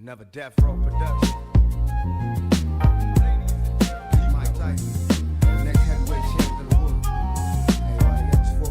Another Death Row production. Mike Tyson, the next heavyweight champion of the world. Everybody else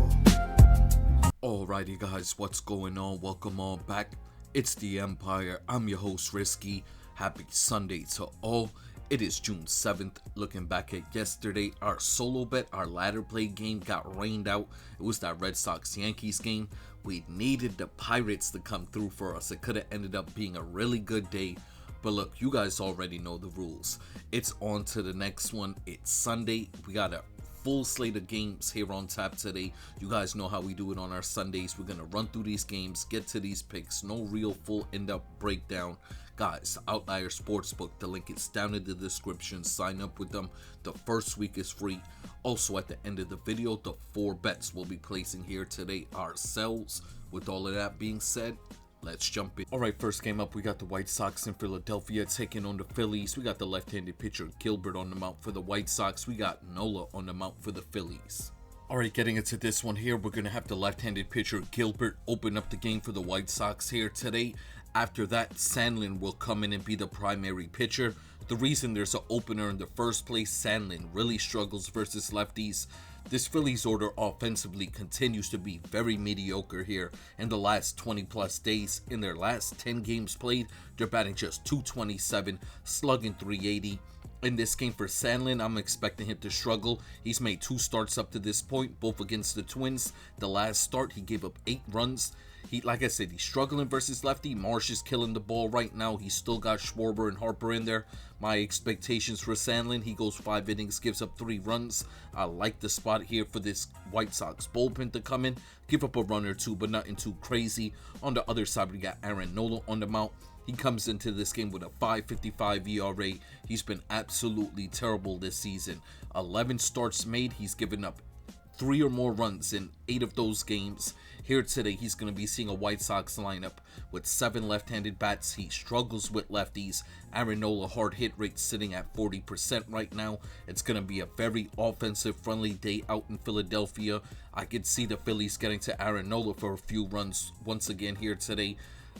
for. Alrighty guys, what's going on? Welcome on back. It's the Empire. I'm your host Risky. Happy Sunday to all. It is June 7th. Looking back at yesterday, our solo bet, our ladder play game got rained out. It was that Red Sox-Yankees game. We needed the Pirates to come through for us. It could have ended up being a really good day. But look, you guys already know the rules. It's on to the next one. It's Sunday. We got a full slate of games here on tap today. You guys know how we do it on our Sundays. We're going to run through these games, get to these picks. No real full in-depth breakdown. Guys, Outlier Sportsbook, the link is down in the description. Sign up with them. The first week is free. Also, at the end of the video, the 4 bets we'll be placing here today ourselves. With all of that being said, let's jump in. Alright, first game up, we got the White Sox in Philadelphia taking on the Phillies. We got the left-handed pitcher Gilbert on the mount for the White Sox. We got Nola on the mount for the Phillies. Alright, getting into this one here, we're going to have the left-handed pitcher Gilbert open up the game for the White Sox here today. After that, Sandlin will come in and be the primary pitcher. The reason there's an opener in the first place, Sandlin really struggles versus lefties. This Phillies order offensively continues to be very mediocre here in the last 20 plus days. In their last 10 games played, they're batting just .227, slugging .380. In this game for Sandlin, I'm expecting him to struggle. He's made 2 starts up to this point, both against the Twins. The last start, he gave up 8 runs. Like I said, he's struggling versus lefty. Marsh is killing the ball right now. He's still got Schwarber and Harper in there. My expectations for Sandlin, he goes 5 innings, gives up 3 runs. I like the spot here for this White Sox bullpen to come in. Give up a run or 2, but nothing too crazy. On the other side, we got Aaron Nola on the mount. He comes into this game with a 5.55 ERA. He's been absolutely terrible this season. 11 starts made. He's given up 3 or more runs in 8 of those games. Here today, he's going to be seeing a White Sox lineup with 7 left-handed bats. He struggles with lefties. Aaron Nola hard hit rate sitting at 40% right now. It's going to be a very offensive-friendly day out in Philadelphia. I could see the Phillies getting to Aaron Nola for a few runs once again here today.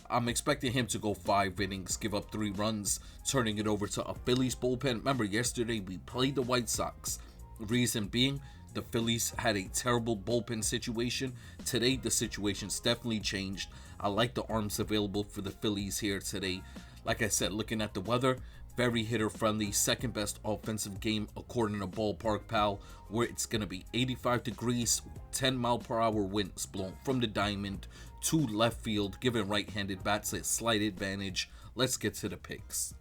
I'm expecting him to go 5 innings, give up 3 runs, turning it over to a Phillies bullpen. Remember, yesterday we played the White Sox. Reason being, the Phillies had a terrible bullpen situation. Today, the situation's definitely changed. I like the arms available for the Phillies here today. Like I said, looking at the weather, very hitter-friendly, second best offensive game according to Ballpark Pal, where it's going to be 85 degrees, 10-mile-per-hour winds blowing from the diamond to left field, giving right-handed bats a slight advantage. Let's get to the picks.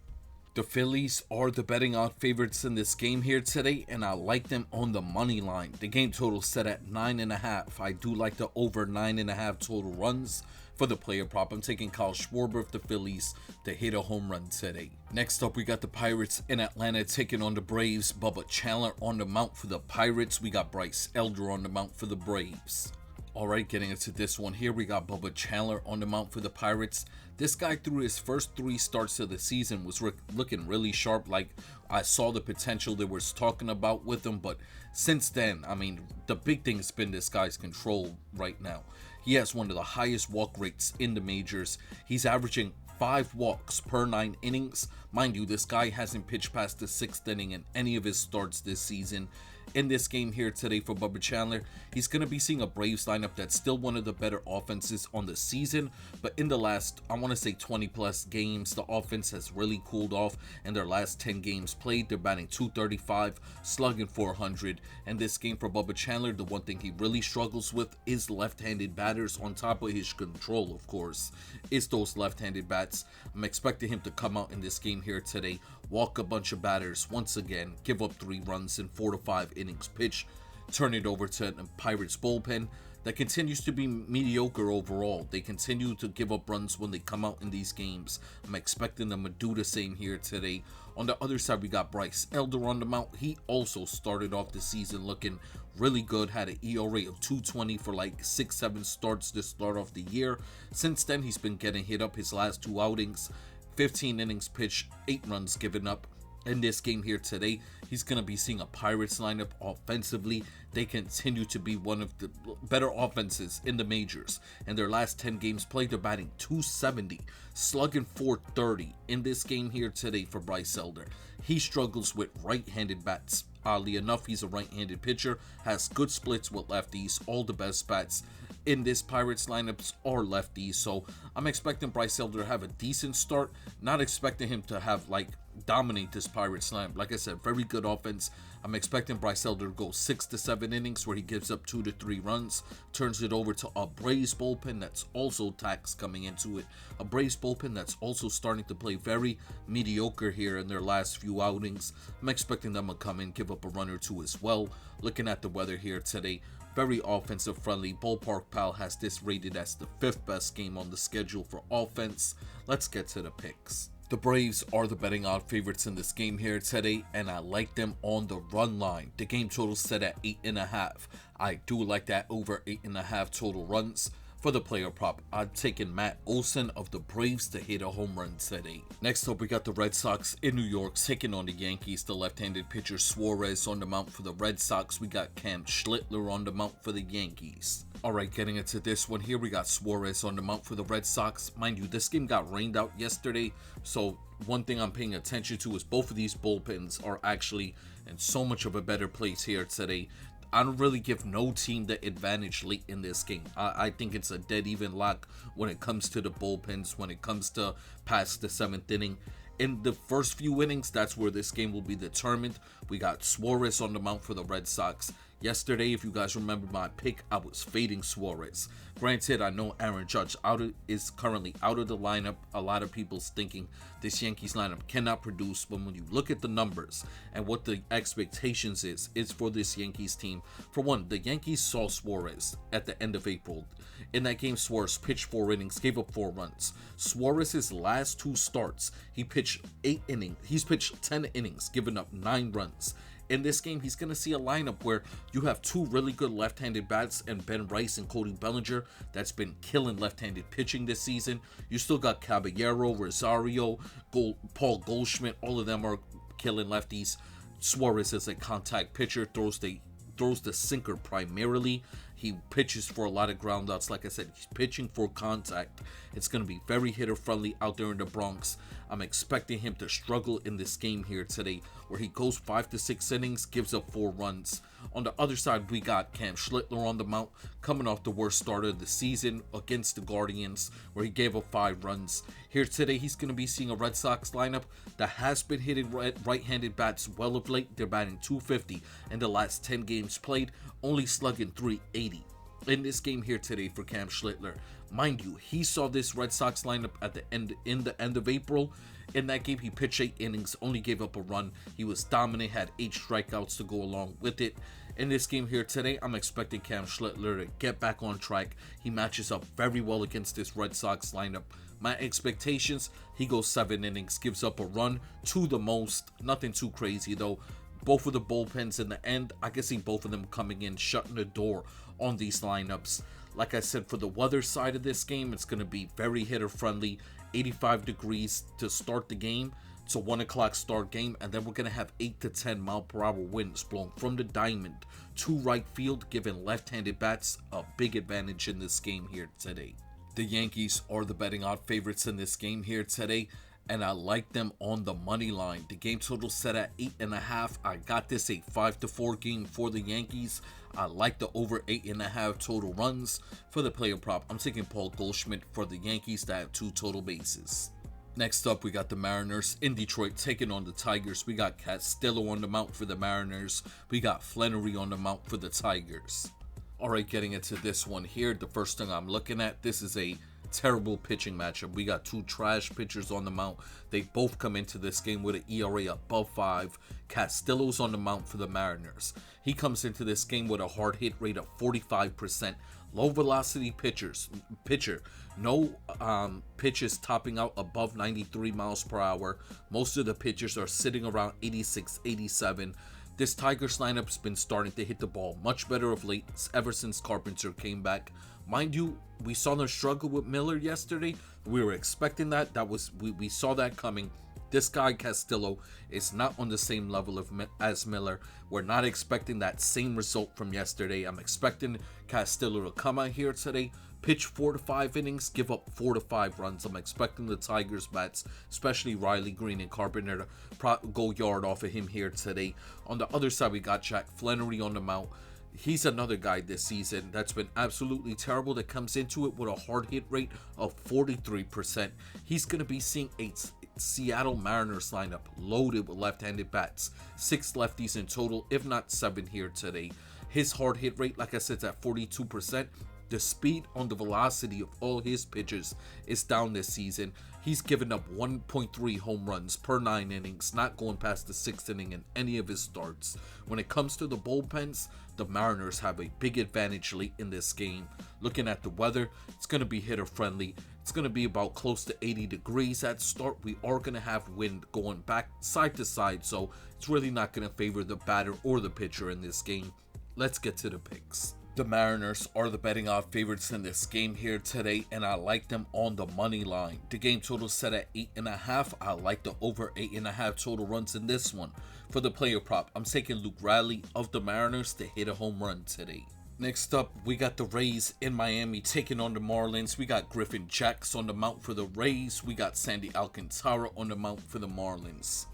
The Phillies are the betting odds favorites in this game here today, and I like them on the money line. The game total set at 9.5. I do like the over 9.5 total runs. For the player prop, I'm taking Kyle Schwarber of the Phillies to hit a home run today. Next up, we got the Pirates in Atlanta taking on the Braves. Bubba Chandler on the mount for the Pirates. We got Bryce Elder on the mount for the Braves. Alright, getting into this one here, we got Bubba Chandler on the mount for the Pirates. This guy, through his first 3 starts of the season, was looking really sharp. Like, I saw the potential they was talking about with him, but since then, I mean, the big thing has been this guy's control right now. He has one of the highest walk rates in the majors. He's averaging 5 walks per 9 innings. Mind you, this guy hasn't pitched past the 6th inning in any of his starts this season. In this game here today for Bubba Chandler, he's going to be seeing a Braves lineup that's still one of the better offenses on the season, but in the last, I want to say 20 plus games, the offense has really cooled off. In their last 10 games played, they're batting .235, slugging .400. And this game for Bubba Chandler, the one thing he really struggles with is left-handed batters. On top of his control, of course, is those left-handed bats. I'm expecting him to come out in this game here today, walk a bunch of batters once again, give up 3 runs in 4 to 5 innings pitch, turn it over to the Pirates bullpen that continues to be mediocre overall. They continue to give up runs when they come out in these games. I'm expecting them to do the same here today. On the other side, we got Bryce Elder on the mount. He also started off the season looking really good, had an ERA of 2.20 for like 6-7 starts to start off the year. Since then, he's been getting hit up his last 2 outings. 15 innings pitched, 8 runs given up. In this game here today, he's going to be seeing a Pirates lineup offensively. They continue to be one of the better offenses in the majors. In their last 10 games played, they're batting .270, slugging .430 in this game here today for Bryce Elder. He struggles with right-handed bats. Oddly enough, he's a right-handed pitcher, has good splits with lefties. All the best bats in this Pirates lineups are lefties, so I'm expecting Bryce Elder to have a decent start. Not expecting him to have dominate this Pirates lineup. Like I said, very good offense. I'm expecting Bryce Elder to go 6 to 7 innings where he gives up 2 to 3 runs, turns it over to a Braves bullpen that's also taxed coming into it. A Braves bullpen that's also starting to play very mediocre here in their last few outings. I'm expecting them to come in, give up a run or two as well. Looking at the weather here today, very offensive friendly. Ballpark Pal has this rated as the 5th best game on the schedule for offense. Let's get to the picks. The Braves are the betting odd favorites in this game here today, and I like them on the run line. The game total set at 8.5. I do like that over 8.5 total runs. For the player prop, I'm taking Matt Olson of the Braves to hit a home run today. Next up, we got the Red Sox in New York taking on the Yankees. The left-handed pitcher Suarez on the mound for the Red Sox. We got Cam Schlittler on the mound for the Yankees. Alright, getting into this one here, we got Suarez on the mound for the Red Sox. Mind you, this game got rained out yesterday, so one thing I'm paying attention to is both of these bullpens are actually in so much of a better place here today. I don't really give no team the advantage late in this game. I think it's a dead even lock when it comes to the bullpens, when it comes to past the 7th inning. In the first few innings, that's where this game will be determined. We got Suarez on the mound for the Red Sox. Yesterday, if you guys remember my pick, I was fading Suarez. Granted, I know Aaron Judge is currently out of the lineup. A lot of people's thinking this Yankees lineup cannot produce, but when you look at the numbers and what the expectations is for this Yankees team, for one, the Yankees saw Suarez at the end of April. In that game, Suarez pitched 4 innings, gave up 4 runs. Suarez's last 2 starts, he pitched 8 innings. He's pitched 10 innings, giving up 9 runs. In this game, he's going to see a lineup where you have 2 really good left-handed bats and Ben Rice and Cody Bellinger that's been killing left-handed pitching this season. You still got Caballero, Rosario, Paul Goldschmidt. All of them are killing lefties. Suarez is a contact pitcher, throws the sinker primarily. He pitches for a lot of ground outs. Like I said, he's pitching for contact. It's going to be very hitter friendly out there in the Bronx. I'm expecting him to struggle in this game here today, where he goes 5 to 6 innings, gives up 4 runs. On the other side, we got Cam Schlittler on the mound, coming off the worst start of the season against the Guardians, where he gave up 5 runs. Here today, he's going to be seeing a Red Sox lineup that has been hitting right-handed bats well of late. They're batting .250 in the last 10 games played, only slugging .380. In this game here today for Cam Schlittler, mind you, he saw this Red Sox lineup at the end of April. In that game, he pitched 8 innings, only gave up a run. He was dominant, had 8 strikeouts to go along with it. In this game here today, I'm expecting Cam Schlittler to get back on track. He matches up very well against this Red Sox lineup. My expectations, he goes 7 innings, gives up a run to the most. Nothing too crazy though. Both of the bullpens in the end, I can see both of them coming in, shutting the door on these lineups. Like I said, for the weather side of this game, it's going to be very hitter friendly. 85 degrees to start the game. It's a 1 o'clock start game, and then we're going to have 8 to 10 mile per hour winds blowing from the diamond to right field, giving left-handed bats a big advantage in this game here today. The Yankees are the betting odd favorites in this game here today, and I like them on the money line. The game total set at 8.5. I got this a 5-4 game for the Yankees. I like the over 8.5 total runs. For the player prop, I'm taking Paul Goldschmidt for the Yankees to have 2 total bases. Next up, we got the Mariners in Detroit taking on the Tigers. We got Castillo on the mound for the Mariners. We got Flannery on the mound for the Tigers. Alright, getting into this one here, the first thing I'm looking at, this is a terrible pitching matchup. We got 2 trash pitchers on the mound. They both come into this game with an ERA above 5. Castillo's on the mound for the Mariners. He comes into this game with a hard hit rate of 45%. Low velocity pitcher. No pitches topping out above 93 miles per hour. Most of the pitchers are sitting around 86, 87. This Tigers lineup's been starting to hit the ball much better of late ever since Carpenter came back. Mind you, we saw them struggle with Miller yesterday. We were expecting that. We saw that coming. This guy Castillo is not on the same level as Miller. We're not expecting that same result from yesterday. I'm expecting Castillo to come out here today, pitch 4 to 5 innings, give up 4 to 5 runs. I'm expecting the Tigers bats, especially Riley Green and Carpenter, to go yard off of him here today. On the other side, we got Jack Flannery on the mound. He's another guy this season that's been absolutely terrible, that comes into it with a hard hit rate of 43%. He's going to be seeing a Seattle Mariners lineup loaded with left-handed bats. 6 lefties in total, if not 7 here today. His hard hit rate, like I said, is at 42%. The speed on the velocity of all his pitches is down this season. He's given up 1.3 home runs per 9 innings, not going past the 6th inning in any of his starts. When it comes to the bullpens, the Mariners have a big advantage late in this game. Looking at the weather, it's going to be hitter friendly. It's going to be about close to 80 degrees at start. We are going to have wind going back side to side, so it's really not going to favor the batter or the pitcher in this game. Let's get to the picks. The Mariners are the betting odd favorites in this game here today, and I like them on the money line. The game total set at 8.5. I like the over 8.5 total runs in this one. For the player prop, I'm taking Luke Riley of the Mariners to hit a home run today. Next up, we got the Rays in Miami taking on the Marlins. We got Griffin Jacks on the mound for the Rays. We got Sandy Alcantara on the mound for the Marlins.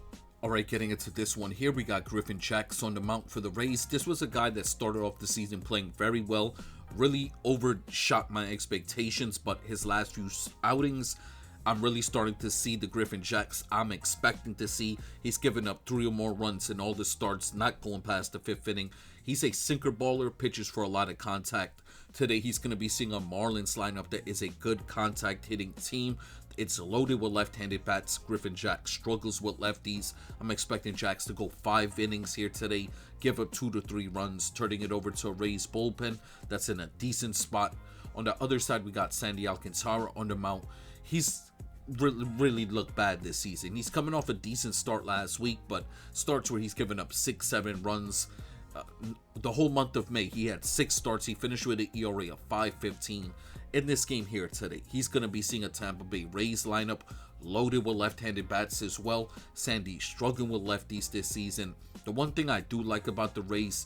Alright, getting into this one here, we got Griffin Jacks on the mound for the Rays. This was a guy that started off the season playing very well, really overshot my expectations, but his last few outings, I'm really starting to see the Griffin Jacks I'm expecting to see. He's given up 3 or more runs in all the starts, not going past the 5th inning. He's a sinker baller, pitches for a lot of contact. Today, he's going to be seeing a Marlins lineup that is a good contact hitting team. It's loaded with left-handed bats. Griffin Jacks struggles with lefties. I'm expecting Jacks to go 5 innings here today, give up 2 to 3 runs, turning it over to a Rays bullpen that's in a decent spot. On the other side, we got Sandy Alcantara on the mound. He's really looked bad this season. He's coming off a decent start last week, but starts where he's given up 6-7 runs. The whole month of May, he had 6 starts. He finished with an ERA of 5.15. In this game here today, he's going to be seeing a Tampa Bay Rays lineup loaded with left-handed bats as well. Sandy struggling with lefties this season. The one thing I do like about the Rays,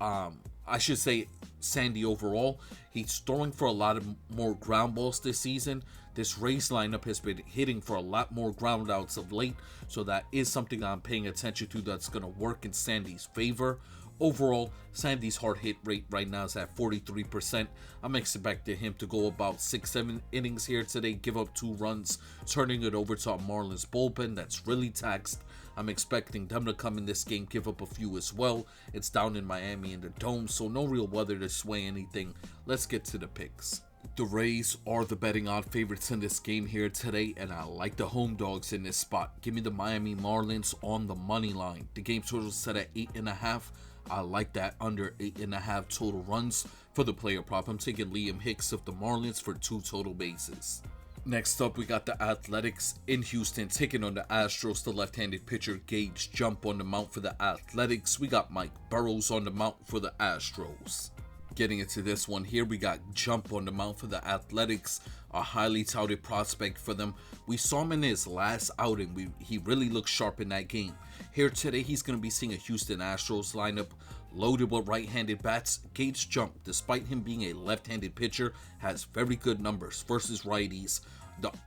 I should say Sandy overall, he's throwing for a lot of more ground balls this season. This Rays lineup has been hitting for a lot more ground outs of late, so that is something I'm paying attention to that's going to work in Sandy's favor. Overall, Sandy's hard hit rate right now is at 43%. I'm expecting him to go about 6-7 innings here today, give up 2 runs, turning it over to a Marlins bullpen that's really taxed. I'm expecting them to come in this game, give up a few as well. It's down in Miami in the Dome, so no real weather to sway anything. Let's get to the picks. The Rays are the betting odd favorites in this game here today, and I like the home dogs in this spot. Give me the Miami Marlins on the money line. The game total is set at 8.5. I like that under 8.5 total runs. For the player prop, I'm taking Liam Hicks of the Marlins for 2 total bases. Next up, we got the Athletics in Houston taking on the Astros. The left-handed pitcher Gage Jump on the mound for the Athletics. We got Mike Burrows on the mound for the Astros. Getting into this one here, we got Jump on the mound for the Athletics, a highly touted prospect for them. We saw him in his last outing. He really looked sharp in that game. Here today, he's going to be seeing a Houston Astros lineup loaded with right-handed bats. Gage Jump, despite him being a left-handed pitcher, has very good numbers versus righties.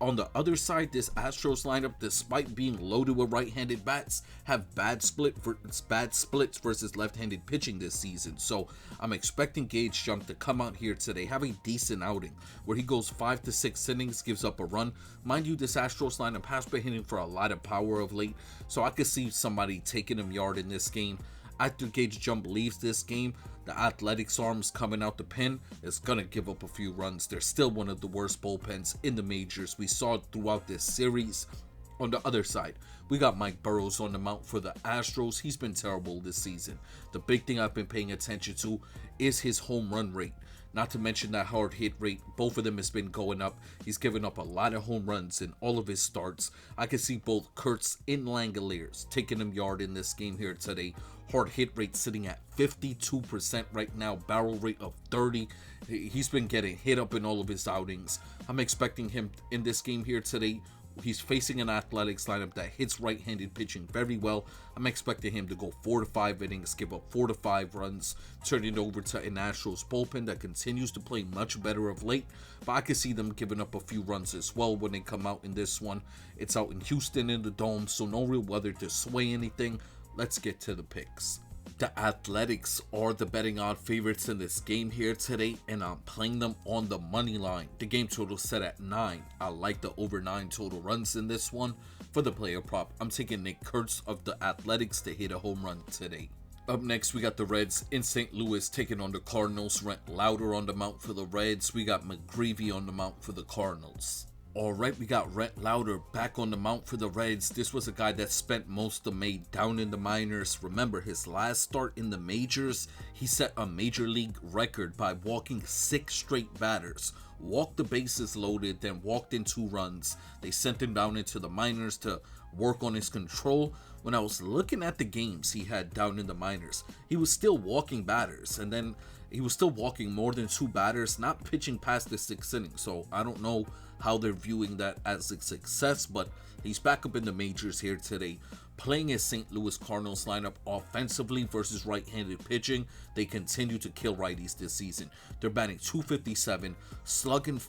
On the other side, this Astros lineup, despite being loaded with right-handed bats, have bad splits versus left-handed pitching this season. So I'm expecting Gage Jump to come out here today, have a decent outing where he goes 5 to 6 innings, gives up a run. Mind you, this Astros lineup has been hitting for a lot of power of late, so I could see somebody taking him yard in this game. After Gage Jump leaves this game, the Athletics arms coming out the pen is going to give up a few runs. They're still one of the worst bullpens in the majors. We saw it throughout this series. On the other side, we got Mike Burrows on the mound for the Astros. He's been terrible this season. The big thing I've been paying attention to is his home run rate. Not to mention that hard hit rate. Both of them has been going up. He's given up a lot of home runs in all of his starts. I can see both Kurtz and Langoliers taking him yard in this game here today. Hard hit rate sitting at 52% right now. Barrel rate of 30. He's been getting hit up in all of his outings. I'm expecting him in this game here today He's facing an Athletics lineup that hits right-handed pitching very well. I'm expecting him to go 4 to 5 innings, give up 4 to 5 runs, turn it over to an Astros bullpen that continues to play much better of late. But I can see them giving up a few runs as well when they come out in this one. It's out in Houston in the Dome, so no real weather to sway anything. Let's get to the picks. The Athletics are the betting odd favorites in this game here today, and I'm playing them on the money line. The game total set at 9. I like the over 9 total runs in this one. For the player prop, I'm taking Nick Kurtz of the Athletics to hit a home run today. Up next, we got the Reds in St. Louis taking on the Cardinals. Rent Lauder on the mound for the Reds. We got McGreevy on the mound for the Cardinals. Alright, we got Rent Lauder back on the mound for the Reds. This was a guy that spent most of May down in the minors. Remember, his last start in the majors, he set a major league record by walking 6 straight batters. Walked the bases loaded, then walked in 2 runs. They sent him down into the minors to work on his control. When I was looking at the games he had down in the minors, he was still walking batters, and then he was still walking more than 2 batters, not pitching past the 6th inning. So I don't know how they're viewing that as a success, but he's back up in the majors here today, playing his St. Louis Cardinals lineup offensively versus right-handed pitching. They continue to kill righties this season. They're batting .257, slugging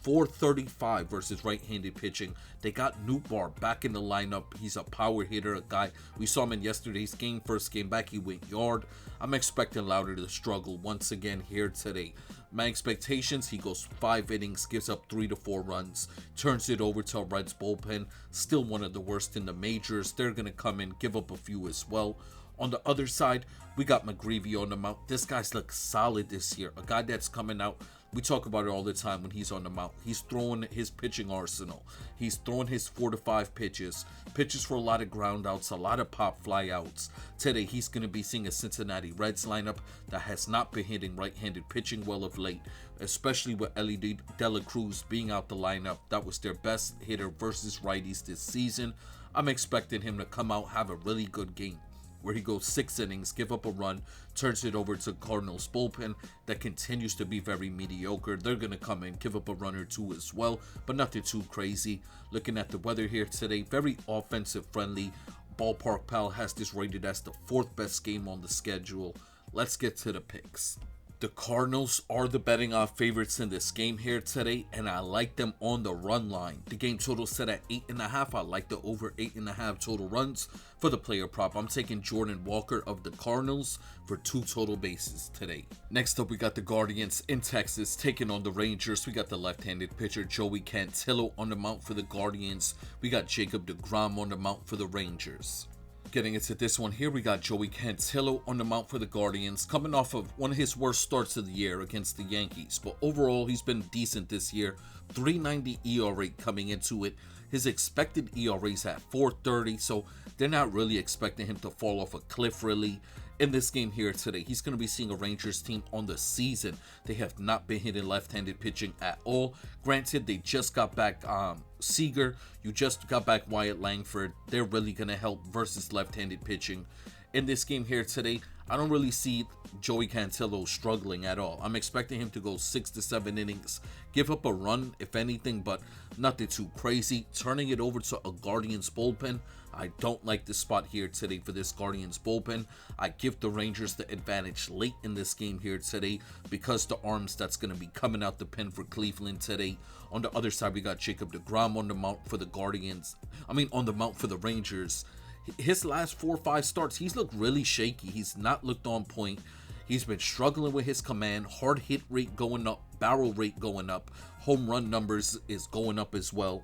.435 versus right-handed pitching. They got Nootbaar back in the lineup. He's a power hitter, a guy. We saw him in yesterday's game. First game back, he went yard. I'm expecting Lauder to struggle once again here today. My expectations, he goes 5 innings, gives up 3 to 4 runs, turns it over to a Reds bullpen, still one of the worst in the majors. They're going to come in, give up a few as well. On the other side, we got McGreevy on the mound. This guy's looked solid this year. A guy that's coming out. We talk about it all the time when he's on the mound. He's throwing his pitching arsenal. He's throwing his 4 to 5 pitches. Pitches for a lot of ground outs, a lot of pop fly outs. Today, he's going to be seeing a Cincinnati Reds lineup that has not been hitting right-handed pitching well of late, especially with Ellie De La Cruz being out the lineup. That was their best hitter versus righties this season. I'm expecting him to come out, have a really good game, where he goes 6 innings, give up a run, turns it over to Cardinals bullpen that continues to be very mediocre. They're going to come in, give up a run or 2 as well, but nothing too crazy. Looking at the weather here today, very offensive friendly. Ballpark Pal has this rated as the 4th best game on the schedule. Let's get to the picks. The Cardinals are the betting odd favorites in this game here today, and I like them on the run line. The game total set at 8.5. I like the over 8.5 total runs. For the player prop, I'm taking Jordan Walker of the Cardinals for 2 total bases today. Next up, we got the Guardians in Texas taking on the Rangers. We got the left-handed pitcher Joey Cantillo on the mound for the Guardians. We got Jacob deGrom on the mound for the Rangers. Getting into this one here, we got Joey Cantillo on the mound for the Guardians, coming off of one of his worst starts of the year against the Yankees. But overall, he's been decent this year. 3.90 ERA coming into it. His expected ERA is at 4.30, so they're not really expecting him to fall off a cliff, really. In this game here today, he's going to be seeing a Rangers team on the season. They have not been hitting left-handed pitching at all. Granted, they just got back Seager. You just got back Wyatt Langford. They're really going to help versus left-handed pitching. In this game here today, I don't really see Joey Cantillo struggling at all. I'm expecting him to go 6 to 7 innings, give up a run, if anything, but nothing too crazy. Turning it over to a Guardians bullpen. I don't like the spot here today for this Guardians bullpen. I give the Rangers the advantage late in this game here today because the arms that's going to be coming out the pen for Cleveland today. On the other side, we got Jacob deGrom on the mount for the on the mount for the Rangers. His last 4 or 5 starts, he's looked really shaky. He's not looked on point. He's been struggling with his command. Hard hit rate going up, barrel rate going up, home run numbers is going up as well.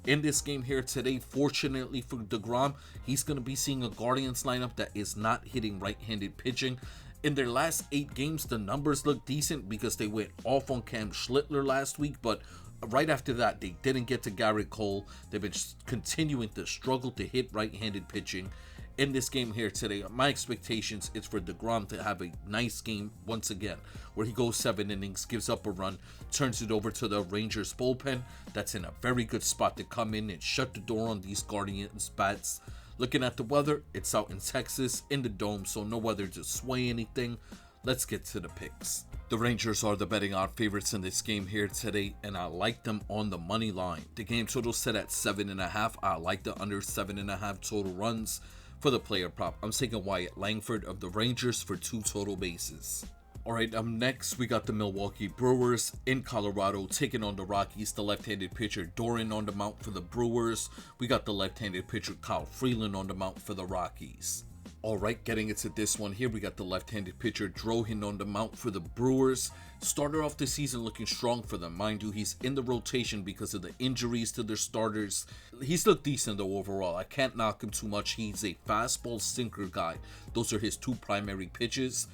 In this game here today, fortunately for deGrom, he's going to be seeing a Guardians lineup that is not hitting right-handed pitching. In their last 8 games, the numbers look decent because they went off on Cam Schlittler last week, but right after that, they didn't get to Garrett Cole. They've been continuing to struggle to hit right-handed pitching. In this game here today, my expectations is for deGrom to have a nice game once again, where he goes 7 innings, gives up a run, turns it over to the Rangers bullpen. That's in a very good spot to come in and shut the door on these Guardians bats. Looking at the weather, it's out in Texas in the Dome, so no weather to sway anything. let's get to the picks. The Rangers are the betting odd favorites in this game here today, and I like them on the money line. The game total set at 7.5. I like the under 7.5 total runs. For the player prop, I'm taking Wyatt Langford of the Rangers for 2 total bases. Alright, next we got the Milwaukee Brewers in Colorado taking on the Rockies. The left-handed pitcher Doran on the mound for the Brewers. We got the left-handed pitcher Kyle Freeland on the mound for the Rockies. Alright, getting into this one here, we got the left-handed pitcher Drohin on the mound for the Brewers. Started off the season looking strong for them. Mind you, he's in the rotation because of the injuries to their starters. He's looked decent though overall. I can't knock him too much. He's a fastball sinker guy. Those are his 2 primary pitches.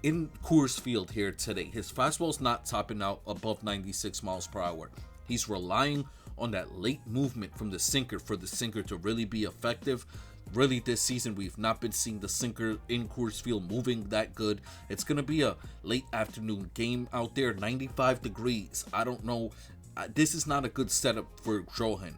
In Coors Field here today, his fastball's not topping out above 96 miles per hour. He's relying on that late movement from the sinker for the sinker to really be effective. Really, this season, we've not been seeing the sinker in Coors Field moving that good. It's going to be a late afternoon game out there, 95 degrees. I don't know. This is not a good setup for Drohin.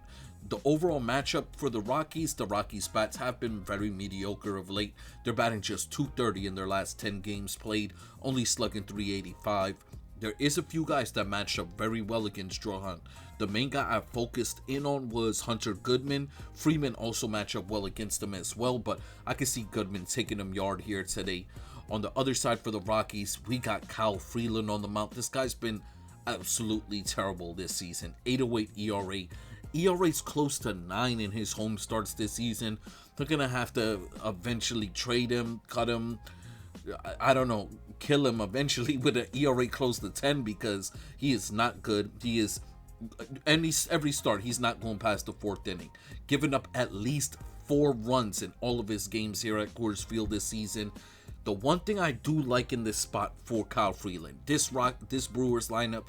The overall matchup for the Rockies bats have been very mediocre of late. They're batting just .230 in their last 10 games played, only slugging .385. There is a few guys that matched up very well against Drohin. The main guy I focused in on was Hunter Goodman. Freeman also matched up well against him as well, but I can see Goodman taking him yard here today. On the other side for the Rockies, we got Kyle Freeland on the mound. This guy's been absolutely terrible this season. 8.08 ERA. ERA's close to 9 in his home starts this season. They're going to have to eventually trade him, cut him, I don't know, kill him eventually with an ERA close to 10 because he is not good. He is, every start, he's not going past the 4th inning. Giving up at least 4 runs in all of his games here at Coors Field this season. The one thing I do like in this spot for Kyle Freeland, this Brewers lineup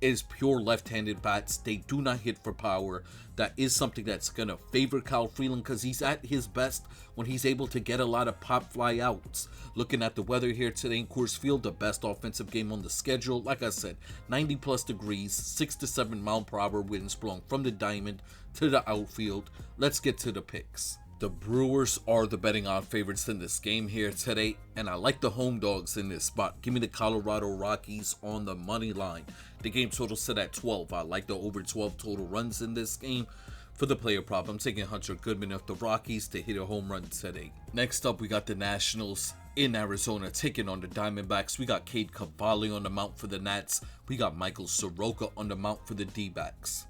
is pure left-handed bats. They do not hit for power. That is something that's going to favor Kyle Freeland because he's at his best when he's able to get a lot of pop fly outs. Looking at the weather here today in Coors Field, the best offensive game on the schedule. Like I said, 90 plus degrees, 6 to 7 mile per hour winds blowing from the diamond to the outfield. Let's get to the picks. The Brewers are the betting odd favorites in this game here today, and I like the home dogs in this spot. Give me the Colorado Rockies on the money line. The game total set at 12. I like the over 12 total runs in this game. For the player prop, I'm taking Hunter Goodman of the Rockies to hit a home run today. Next up, we got the Nationals in Arizona taking on the Diamondbacks. We got Cade Cavalli on the mound for the Nats. We got Michael Soroka on the mound for the D-backs.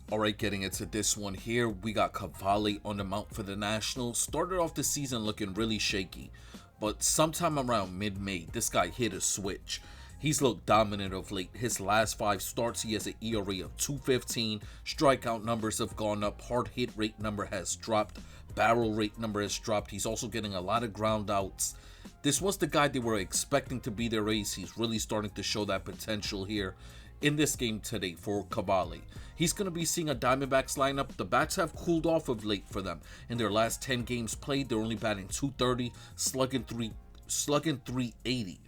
Alright, getting into this one here, we got Cavalli on the mound for the Nationals. Started off the season looking really shaky, but sometime around mid-May, this guy hit a switch. He's looked dominant of late. His last 5 starts, he has an ERA of 2.15. Strikeout numbers have gone up. Hard hit rate number has dropped. Barrel rate number has dropped. He's also getting a lot of ground outs. This was the guy they were expecting to be their ace. He's really starting to show that potential here in this game today for Cavalli. He's going to be seeing a Diamondbacks lineup. The bats have cooled off of late for them. In their last 10 games played, they're only batting .230, slugging 380.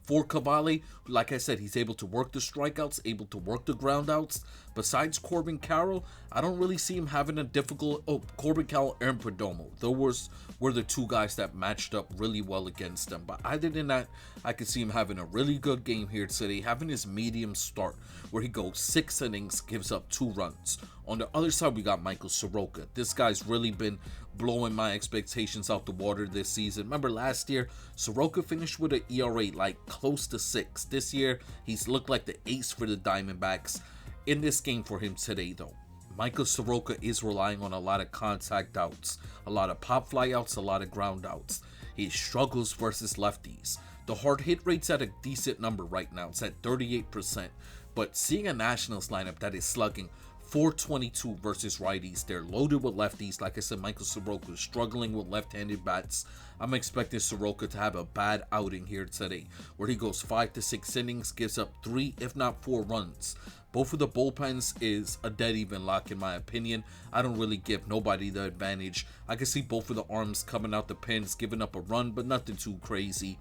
For Cavalli, like I said, he's able to work the strikeouts, able to work the groundouts. Besides Corbin Carroll, I don't really see him having a difficult... Oh, Corbin Carroll, Aaron Perdomo. Those were the 2 guys that matched up really well against them. But other than that, I could see him having a really good game here today, having his medium start, where he goes 6 innings, gives up 2 runs. On the other side, we got Michael Soroka. This guy's really been blowing my expectations out the water this season. Remember last year, Soroka finished with an ERA like close to 6. This year, he's looked like the ace for the Diamondbacks. In this game for him today, though, Michael Soroka is relying on a lot of contact outs, a lot of pop fly outs, a lot of ground outs. He struggles versus lefties. The hard hit rate's at a decent number right now. It's at 38%. But seeing a Nationals lineup that is slugging .422 versus righties, they're loaded with lefties. Like I said, Michael Soroka is struggling with left-handed bats. I'm expecting Soroka to have a bad outing here today, where he goes 5 to 6 innings, gives up 3, if not 4 runs. Both of the bullpens is a dead even lock in my opinion. I don't really give nobody the advantage. I can see both of the arms coming out the pens, giving up a run, but nothing too crazy.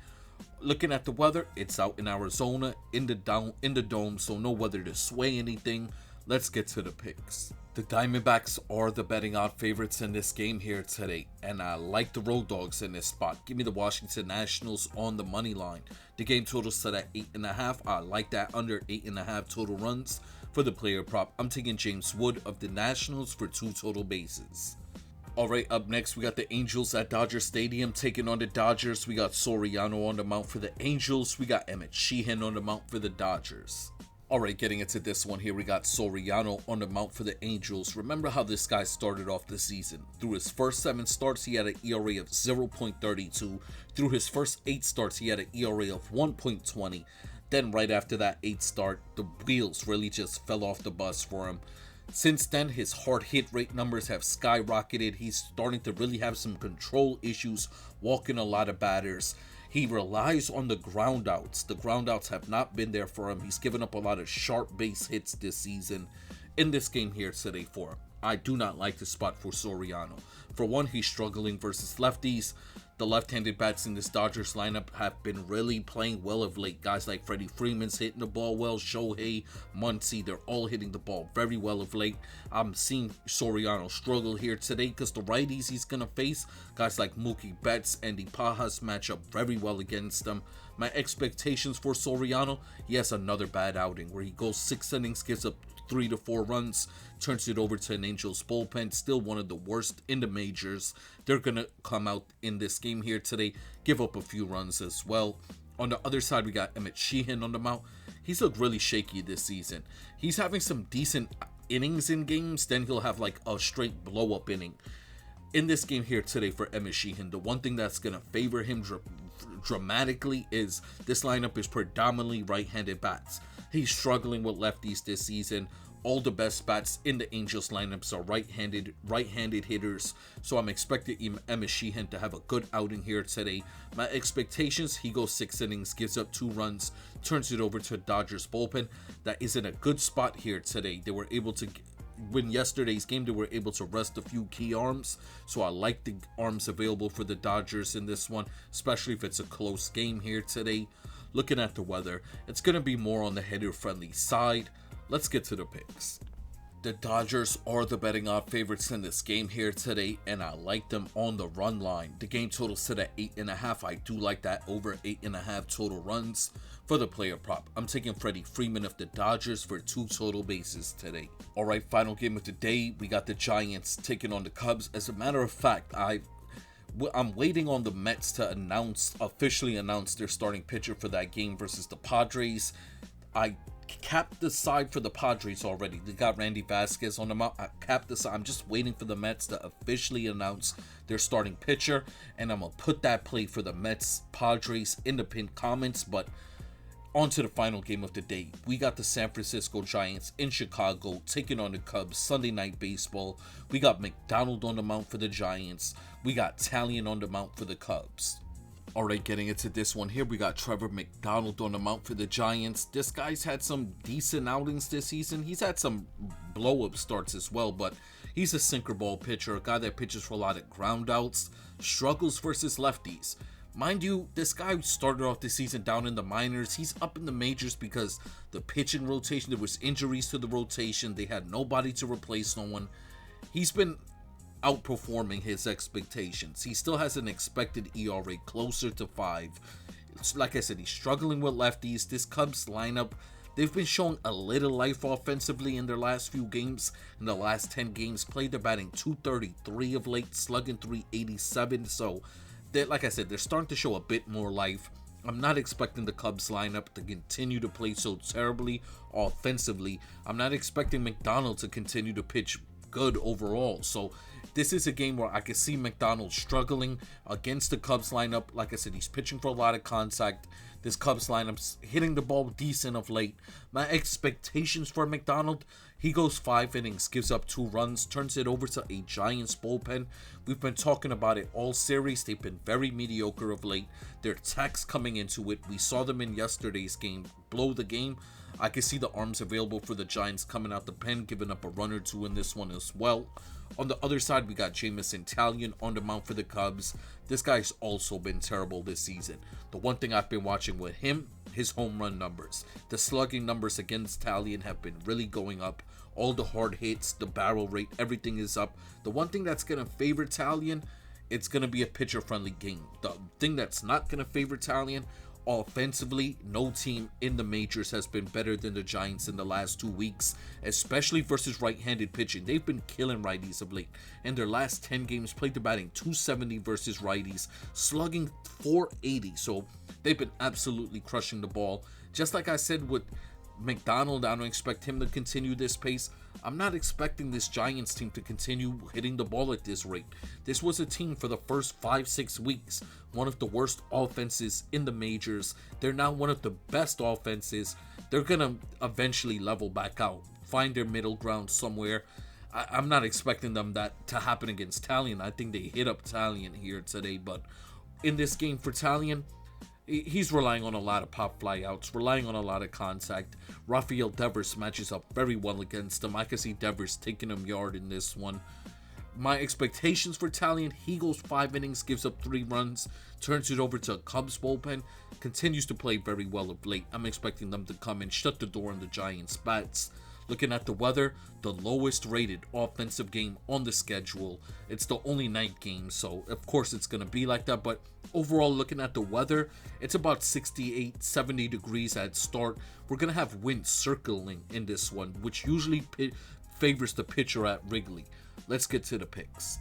Looking at the weather, it's out in Arizona, in the dome, so no weather to sway anything. let's get to the picks. The Diamondbacks are the betting odd favorites in this game here today, and I like the Road Dogs in this spot. Give me the Washington Nationals on the money line. The game total set at 8.5. I like that under 8.5 total runs. For the player prop, I'm taking James Wood of the Nationals for 2 total bases. Alright, up next we got the Angels at Dodger Stadium taking on the Dodgers. We got Soriano on the mount for the Angels. We got Emmett Sheehan on the mount for the Dodgers. Alright, getting into this one here, we got Soriano on the mount for the Angels. Remember how this guy started off the season. Through his first 7 starts, he had an ERA of 0.32. Through his first 8 starts, he had an ERA of 1.20. Then right after that 8th start, the wheels really just fell off the bus for him. Since then, his hard hit rate numbers have skyrocketed. He's starting to really have some control issues, walking a lot of batters. He relies on the ground outs. The ground outs have not been there for him. He's given up a lot of sharp base hits this season in this game here today for him. I do not like the spot for Soriano. For one, he's struggling versus lefties. The left-handed bats in this Dodgers lineup have been really playing well of late. Guys like Freddie Freeman's hitting the ball well. Shohei, Muncy, they're all hitting the ball very well of late. I'm seeing Soriano struggle here today because the righties he's going to face, guys like Mookie Betts and Pajas, match up very well against them. My expectations for Soriano, he has another bad outing where he goes 6 innings, gives up 3 to 4 runs, turns it over to an Angels bullpen, still one of the worst in the majors. They're going to come out in this game here today, give up a few runs as well. On the other side, we got Emmett Sheehan on the mount. He's looked really shaky this season. He's having some decent innings in games, then he'll have like a straight blow-up inning. In this game here today for Emmett Sheehan, the one thing that's going to favor him dramatically is this lineup is predominantly right-handed bats. He's struggling with lefties this season. All the best bats in the Angels lineups are right-handed hitters. So I'm expecting Emmett Sheehan to have a good outing here today. My expectations, he goes 6 innings, gives up 2 runs, turns it over to Dodgers bullpen. That is in a good spot here today. They were able to win yesterday's game. They were able to rest a few key arms. So I like the arms available for the Dodgers in this one, especially if it's a close game here today. Looking at the weather, it's going to be more on the hitter-friendly side. Let's get to the picks. The Dodgers are the betting odd favorites in this game here today, and I like them on the run line. The game total set at 8.5. I do like that over 8.5 total runs. For the player prop, I'm taking Freddie Freeman of the Dodgers for 2 total bases today. Alright, final game of the day, we got the Giants taking on the Cubs. As a matter of fact, I'm waiting on the Mets to officially announce their starting pitcher for that game versus the Padres. I capped the side for the Padres already. They got Randy Vasquez on the mount. I capped the side. I'm just waiting for the Mets to officially announce their starting pitcher, and I'm going to put that play for the Mets Padres in the pinned comments. But on to the final game of the day. We got the San Francisco Giants in Chicago taking on the Cubs. Sunday Night Baseball. We got McDonald on the mount for the Giants. We got Talion on the mount for the Cubs. Alright, getting into this one here, we got Trevor McDonald on the mount for the Giants. This guy's had some decent outings this season. He's had some blow-up starts as well, but he's a sinker ball pitcher, a guy that pitches for a lot of ground outs, struggles versus lefties. Mind you, this guy started off the season down in the minors. He's up in the majors because the pitching rotation, there was injuries to the rotation. They had nobody to replace no one. He's been outperforming his expectations. He still has an expected ERA closer to 5. Like I said, he's struggling with lefties. This Cubs lineup, they've been showing a little life offensively in their last few games. In the last 10 games played, they're batting .233 of late, slugging .387. So like I said, they're starting to show a bit more life. I'm not expecting the Cubs lineup to continue to play so terribly offensively. I'm not expecting McDonald to continue to pitch good overall. So this is a game where I can see McDonald struggling against the Cubs lineup. Like I said, he's pitching for a lot of contact. This Cubs lineup's hitting the ball decent of late. My expectations for McDonald, he goes 5 innings, gives up 2 runs, turns it over to a Giants bullpen. We've been talking about it all series. They've been very mediocre of late. Their attacks coming into it. We saw them in yesterday's game blow the game. I can see the arms available for the Giants coming out the pen, giving up a run or 2 in this one as well. On the other side, we got Jameson Taillon on the mount for the Cubs. This guy's also been terrible this season. The one thing I've been watching with him, his home run numbers. The slugging numbers against Taillon have been really going up. All the hard hits, the barrel rate, everything is up. The one thing that's going to favor Italian, it's going to be a pitcher-friendly game. The thing that's not going to favor Italian, offensively, no team in the majors has been better than the Giants in the last 2 weeks, especially versus right-handed pitching. They've been killing righties of late. In their last 10 games, played the batting 270 versus righties, slugging 480. So they've been absolutely crushing the ball. Just like I said with McDonald, I don't expect him to continue this pace. I'm not expecting this Giants team to continue hitting the ball at this rate. This was a team for the first 5-6 weeks, one of the worst offenses in the majors. They're now one of the best offenses. They're going to eventually level back out, find their middle ground somewhere. I'm not expecting them that to happen against Italian. I think they hit up Italian here today, but in this game for Italian, he's relying on a lot of pop flyouts, relying on a lot of contact. Rafael Devers matches up very well against him. I can see Devers taking him yard in this one. My expectations for Italian, he goes 5 innings, gives up 3 runs, turns it over to a Cubs bullpen, continues to play very well of late. I'm expecting them to come and shut the door on the Giants' bats. Looking at the weather, the lowest rated offensive game on the schedule. It's the only night game, so of course it's going to be like that. But overall, looking at the weather, it's about 68, 70 degrees at start. We're going to have wind circling in this one, which usually favors the pitcher at Wrigley. Let's get to the picks.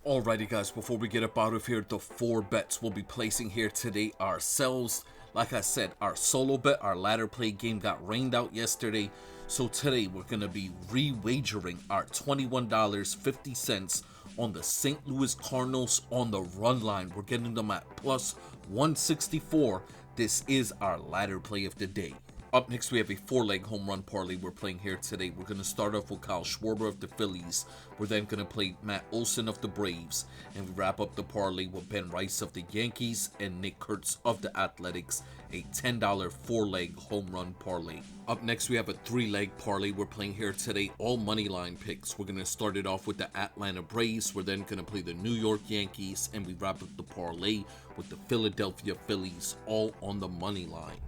Alrighty guys, before we get up out of here, the 4 bets we'll be placing here today ourselves. Like I said, our solo bet, our ladder play game got rained out yesterday. So today we're going to be re-wagering our $21.50 on the St. Louis Cardinals on the run line. We're getting them at plus 164. This is our ladder play of the day. Up next, we have a 4-leg home run parlay we're playing here today. We're going to start off with Kyle Schwarber of the Phillies. We're then going to play Matt Olson of the Braves. And we wrap up the parlay with Ben Rice of the Yankees and Nick Kurtz of the Athletics. A $10 4-leg home run parlay. Up next, we have a 3-leg parlay we're playing here today. All money line picks. We're going to start it off with the Atlanta Braves. We're then going to play the New York Yankees. And we wrap up the parlay with the Philadelphia Phillies, all on the money line.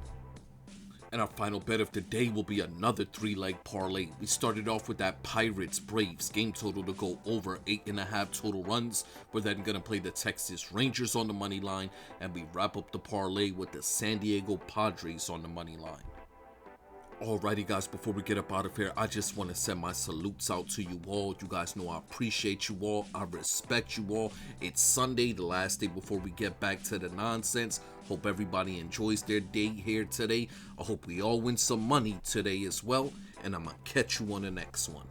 And our final bet of the day will be another 3-leg parlay. We started off with that Pirates Braves game total to go over 8.5 total runs. We're then going to play the Texas Rangers on the money line, and we wrap up the parlay with the San Diego Padres on the money line. Alrighty guys, before we get up out of here, I just want to send my salutes out to you all. You guys know I appreciate you all. I respect you all. It's Sunday, the last day before we get back to the nonsense. Hope everybody enjoys their day here today. I hope we all win some money today as well. And I'm going to catch you on the next one.